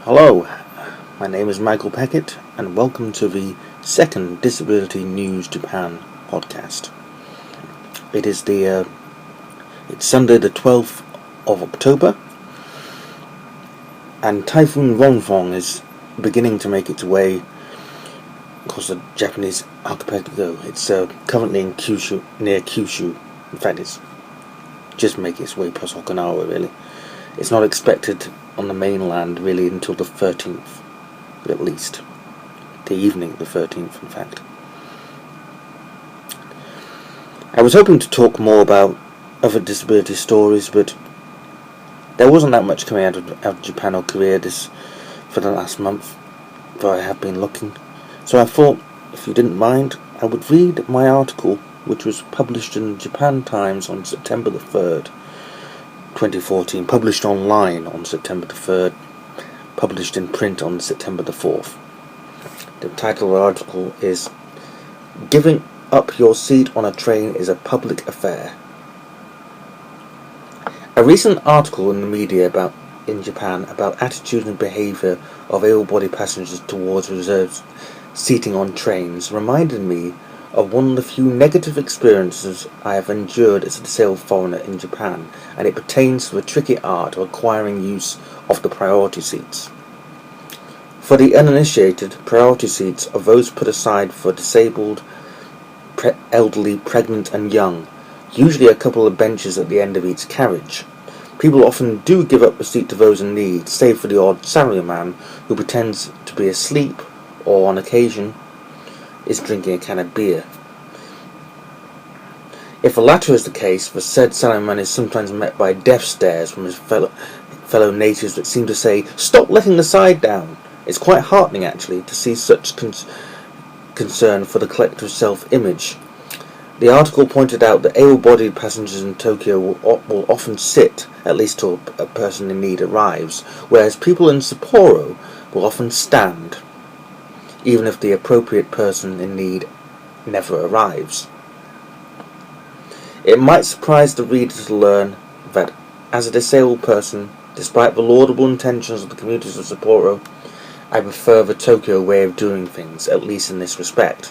Hello, my name is Michael Peckett, and welcome to the second Disability News Japan podcast. It's Sunday the 12th of October, and Typhoon Ronfong is beginning to make its way across the Japanese archipelago. It's currently in Kyushu, near Kyushu. In fact, it's just making its way past Okinawa, really. It's not expected on the mainland really until the 13th, at least. The evening of the 13th, in fact. I was hoping to talk more about other disability stories, but there wasn't that much coming out of Japan or Korea for the last month, though I have been looking. So I thought, if you didn't mind, I would read my article, which was published in Japan Times on September the 3rd, 2014, published online on September the 3rd, published in print on September the 4th. The title of the article is "Giving Up Your Seat on a Train is a Public Affair." A recent article in the media in Japan about attitude and behaviour of able-bodied passengers towards reserved seating on trains reminded me of one of the few negative experiences I have endured as a disabled foreigner in Japan, and it pertains to the tricky art of acquiring use of the priority seats. For the uninitiated, priority seats are those put aside for disabled, elderly, pregnant and young, usually a couple of benches at the end of each carriage. People often do give up a seat to those in need, save for the odd salaryman who pretends to be asleep or, on occasion, is drinking a can of beer. If the latter is the case, the said salaryman is sometimes met by death stares from his fellow natives that seem to say, "Stop letting the side down." It's quite heartening, actually, to see such concern for the collective self-image. The article pointed out that able-bodied passengers in Tokyo will often sit, at least till a person in need arrives, whereas people in Sapporo will often stand, even if the appropriate person in need never arrives. It might surprise the reader to learn that, as a disabled person, despite the laudable intentions of the commuters of Sapporo, I prefer the Tokyo way of doing things, at least in this respect.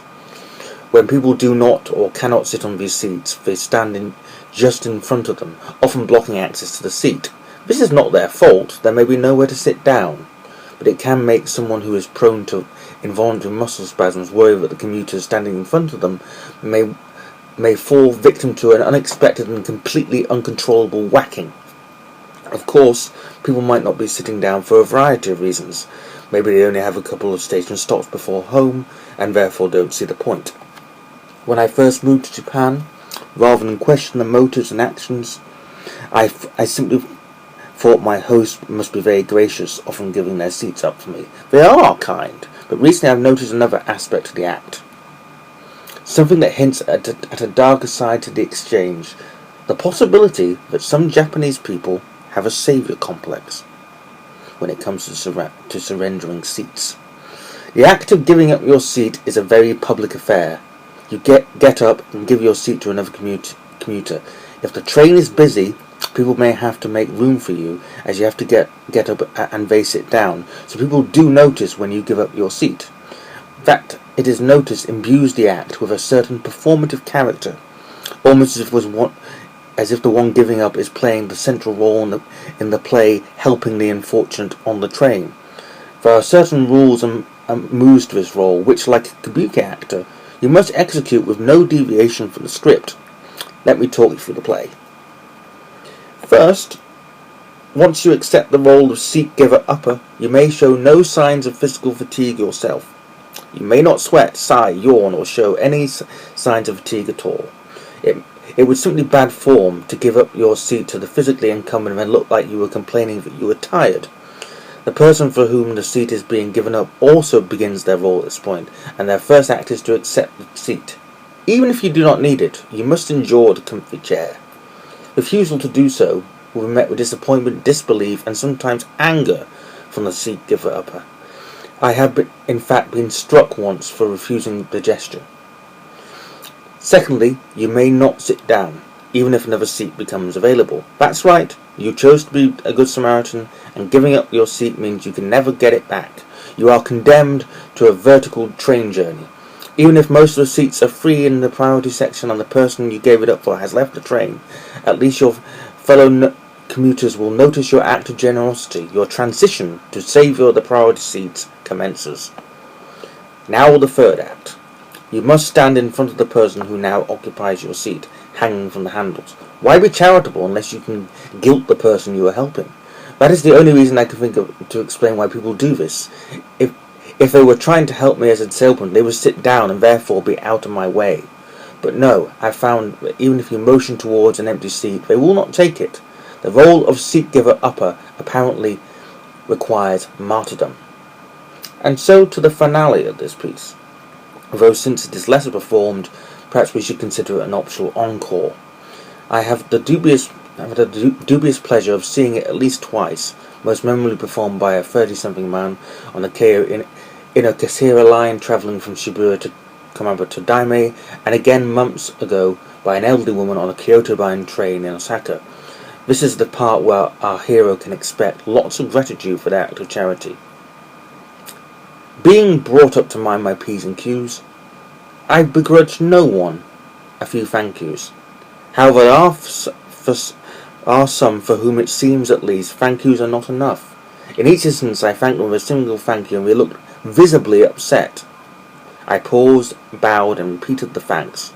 When people do not or cannot sit on these seats, they stand just in front of them, often blocking access to the seat. This is not their fault. There may be nowhere to sit down, but it can make someone who is prone to involuntary muscle spasms worry that the commuters standing in front of them may fall victim to an unexpected and completely uncontrollable whacking. Of course, people might not be sitting down for a variety of reasons. Maybe they only have a couple of station stops before home, and therefore don't see the point. When I first moved to Japan, rather than question the motives and actions, I simply thought my host must be very gracious, often giving their seats up for me. They are kind, but recently I've noticed another aspect of the act. Something that hints at a darker side to the exchange. The possibility that some Japanese people have a saviour complex when it comes to surrendering seats. The act of giving up your seat is a very public affair. You get up and give your seat to another commuter. If the train is busy, people may have to make room for you, as you have to get up and they sit down, so people do notice when you give up your seat. In fact, it is noticed imbues the act with a certain performative character, almost as if the one giving up is playing the central role in the play, helping the unfortunate on the train. There are certain rules and moves to this role, which, like a kabuki actor, you must execute with no deviation from the script. Let me talk you through the play. First, once you accept the role of seat giver-upper, you may show no signs of physical fatigue yourself. You may not sweat, sigh, yawn, or show any signs of fatigue at all. It would simply be bad form to give up your seat to the physically incumbent and then look like you were complaining that you were tired. The person for whom the seat is being given up also begins their role at this point, and their first act is to accept the seat. Even if you do not need it, you must endure the comfy chair. Refusal to do so will be met with disappointment, disbelief, and sometimes anger from the seat giver-upper. I have in fact been struck once for refusing the gesture. Secondly, you may not sit down. even if another seat becomes available. That's right, you chose to be a good Samaritan, and giving up your seat means you can never get it back. You are condemned to a vertical train journey. Even if most of the seats are free in the priority section and the person you gave it up for has left the train, at least your fellow commuters will notice your act of generosity. Your transition to saviour of the priority seats commences. Now the third act. You must stand in front of the person who now occupies your seat, hanging from the handles. Why be charitable unless you can guilt the person you are helping? That is the only reason I can think of to explain why people do this. If they were trying to help me as a salesman, they would sit down and therefore be out of my way. But no, I found that even if you motion towards an empty seat, they will not take it. The role of seat-giver-upper apparently requires martyrdom. And so to the finale of this piece. Although since it is lesser performed, perhaps we should consider it an optional encore. I have had the dubious pleasure of seeing it at least twice, most memorably performed by a 30-something man on a Keio in a Kasira line travelling from Shibuya to Kamaba to Daime, and again months ago by an elderly woman on a Kyoto-bound train in Osaka. This is the part where our hero can expect lots of gratitude for the act of charity. Being brought up to mind my P's and Q's, I begrudge no one a few thank yous. However, there are some for whom it seems at least thank yous are not enough. In each instance I thanked them with a single thank you and they looked visibly upset. I paused, bowed and repeated the thanks.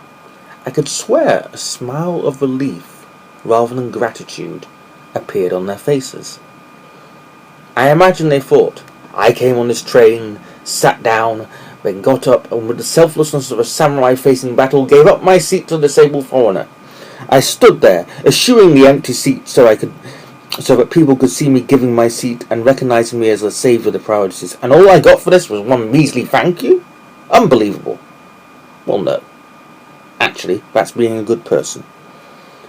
I could swear a smile of relief rather than gratitude appeared on their faces. I imagine they thought, I came on this train, sat down, then got up and with the selflessness of a samurai facing battle gave up my seat to a disabled foreigner. I stood there, eschewing the empty seat so that people could see me giving my seat and recognizing me as a saviour of the priorities, and all I got for this was one measly thank you? Unbelievable. Well, no. Actually, that's being a good person.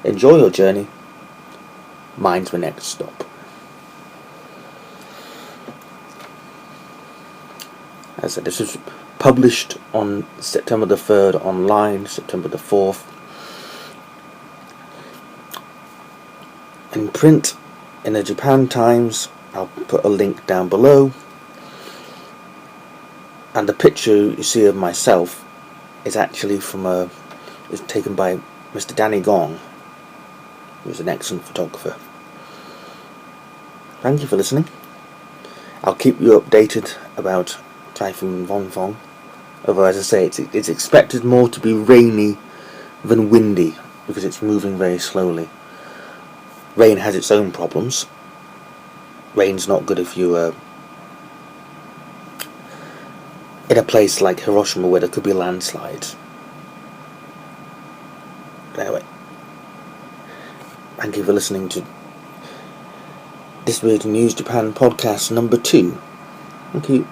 Enjoy your journey. Mine's the next stop. As I said, this was published on September the 3rd online, September the 4th. In print, in the Japan Times, I'll put a link down below. And the picture you see of myself is actually is taken by Mr. Danny Gong, who's an excellent photographer. Thank you for listening. I'll keep you updated about Typhoon Vongfong. Although, as I say, it's expected more to be rainy than windy because it's moving very slowly. Rain has its own problems. Rain's not good if you're in a place like Hiroshima where there could be landslides. Anyway, thank you for listening to this Weird News Japan podcast number 2. Thank you.